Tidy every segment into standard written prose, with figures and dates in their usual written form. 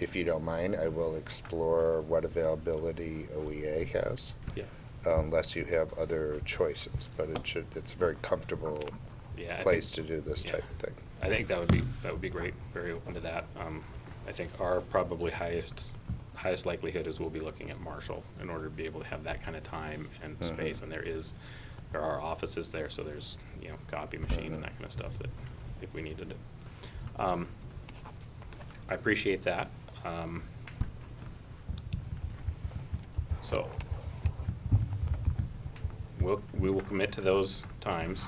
if you don't mind, I will explore what availability OEA has. Yeah. Unless you have other choices, but it's a very comfortable place to do this type of thing. I think that would be great. Very open to that. I think our probably highest likelihood is we'll be looking at Marshall in order to be able to have that kind of time and space. And there are offices there, so there's copy machine and that kind of stuff that if we needed it. I appreciate that. So we will commit to those times.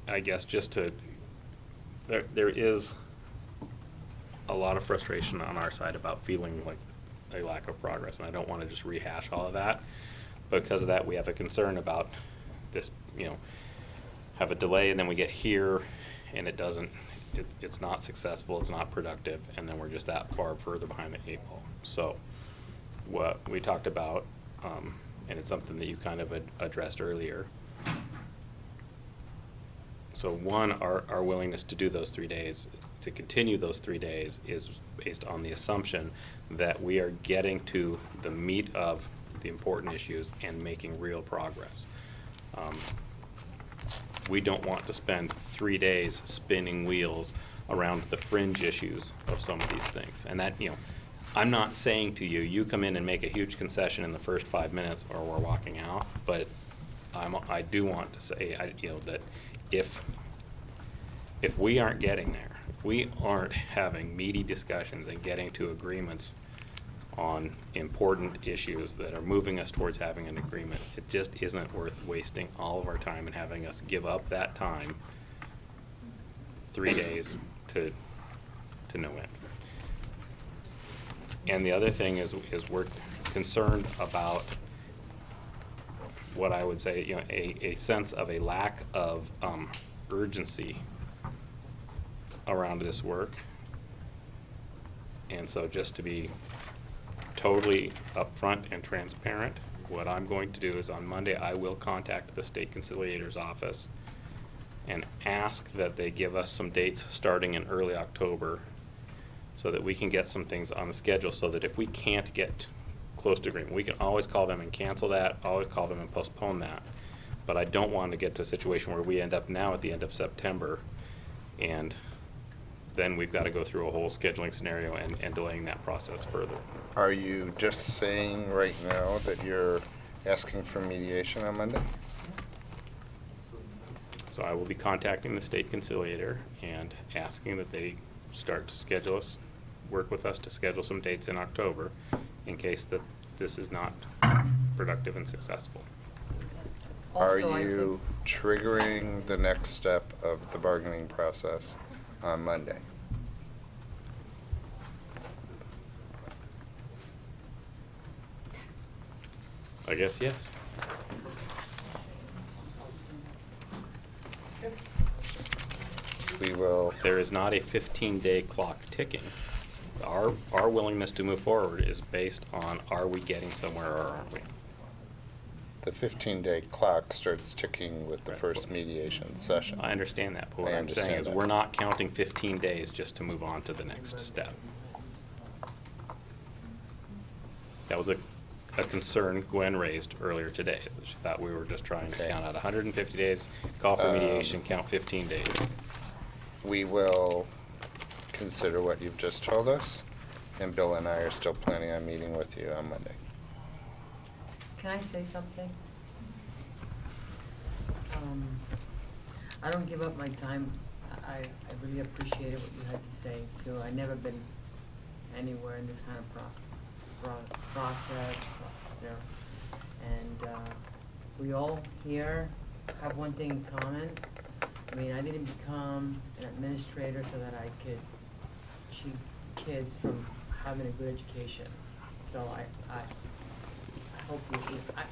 I guess there is a lot of frustration on our side about feeling like a lack of progress, and I don't want to just rehash all of that. Because of that, we have a concern about this, have a delay, and then we get here, and it's not successful, it's not productive, and then we're just that far further behind the 8 ball. So what we talked about, and it's something that you kind of addressed earlier. So one, our willingness to do those 3 days, to continue those 3 days, is based on the assumption that we are getting to the meat of the important issues and making real progress. We don't want to spend 3 days spinning wheels around the fringe issues of some of these things. And that, I'm not saying to you, you come in and make a huge concession in the first 5 minutes or we're walking out, but I do want to say, that if we aren't getting there, if we aren't having meaty discussions and getting to agreements on important issues that are moving us towards having an agreement, it just isn't worth wasting all of our time and having us give up that time, 3 days to no end. And the other thing is we're concerned about what I would say, a sense of a lack of urgency around this work. And so just to be totally upfront and transparent, what I'm going to do is on Monday I will contact the state conciliator's office and ask that they give us some dates starting in early October so that we can get some things on the schedule, so that if we can't get close to agreement, we can always call them and cancel that, always call them and postpone that. But I don't want to get to a situation where we end up now at the end of September and then we've got to go through a whole scheduling scenario and delaying that process further. Are you just saying right now that you're asking for mediation on Monday? So I will be contacting the state conciliator and asking that they start to schedule us, work with us to schedule some dates in October in case that this is not productive and successful. Are you triggering the next step of the bargaining process on Monday? I guess yes. We will. There is not a 15-day clock ticking. Our willingness to move forward is based on, are we getting somewhere or aren't we? The 15-day clock starts ticking with the first mediation session. I understand that, but what I'm saying is we're not counting 15 days just to move on to the next step. That was a concern Gwen raised earlier today, is that she thought we were just trying to count out 150 days, call for mediation, count 15 days. We will consider what you've just told us, and Bill and I are still planning on meeting with you on Monday. Can I say something? I don't give up my time. I really appreciated what you had to say too. I've never been anywhere in this kind of process, and we all here have one thing in common. I mean, I didn't become an administrator so that I could cheat kids from having a good education. So I hope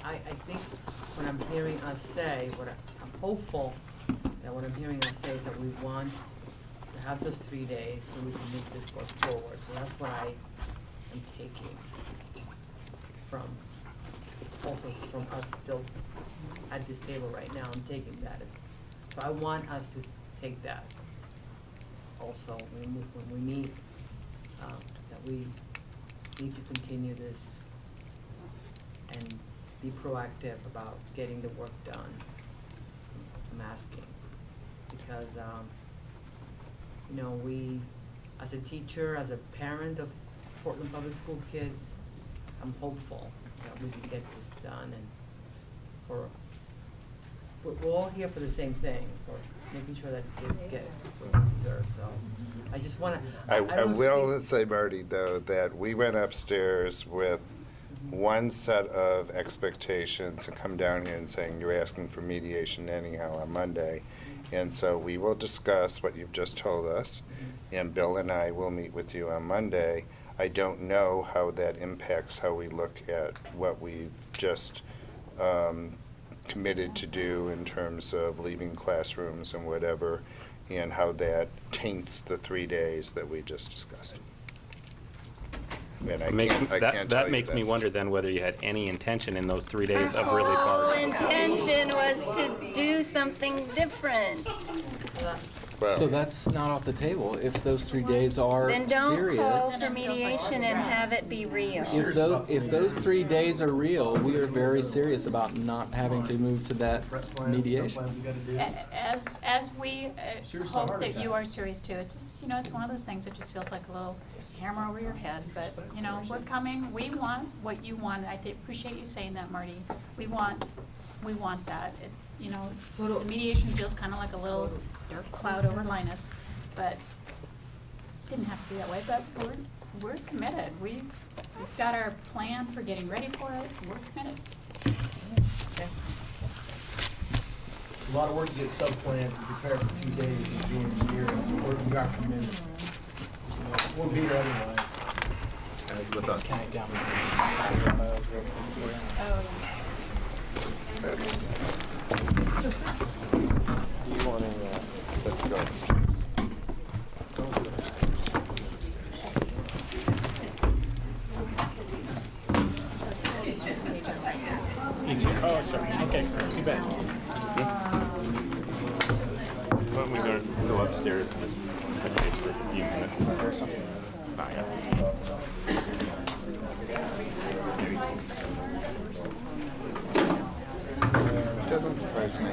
I think what I'm hearing us say, I'm hopeful that what I'm hearing us say is that we want to have those 3 days so we can move this work forward. So that's what I am taking from us still at this table right now, I'm taking that. So I want us to take that also when we meet, that we need to continue this and be proactive about getting the work done. I'm asking, because, you know, we, as a teacher, as a parent of Portland Public School kids, I'm hopeful that we can get this done, and we're all here for the same thing, for making sure that kids get what they deserve, so I just wanna, I don't will speak- say, Marty, though, that we went upstairs with one set of expectations and come down here and saying, you're asking for mediation anyhow on Monday. And so we will discuss what you've just told us, and Bill and I will meet with you on Monday. I don't know how that impacts how we look at what we've just committed to do in terms of leaving classrooms and whatever, and how that taints the 3 days that we just discussed. And I can't tell That you makes me that. wonder then whether you had any intention in those 3 days of really Our whole bargaining. intention was to do something different. Well, So that's not off the table. If those 3 days are Then don't call serious, for mediation and have it be real. if those 3 days are real, we are very serious about not having to move to that mediation. As we hope that you are serious too, it's just, you know, it's one of those things that just feels like a little hammer over your head, but, you know, we're coming, we want what you want, I appreciate you saying that, Marty. We want that, you know, So do- the mediation feels kinda like a little dark cloud over Linus, but didn't have to be that way, but we're committed. We've got our plan for getting ready for it, we're committed. A lot of work to get sub-plans and prepare for 2 days at the end of the year, and we are committed. We'll be there anyway. As with us. do you want to, let's go upstairs. Oh, sure. Okay, too bad. Why don't we go upstairs and just touch base for a few minutes or something? Doesn't surprise me.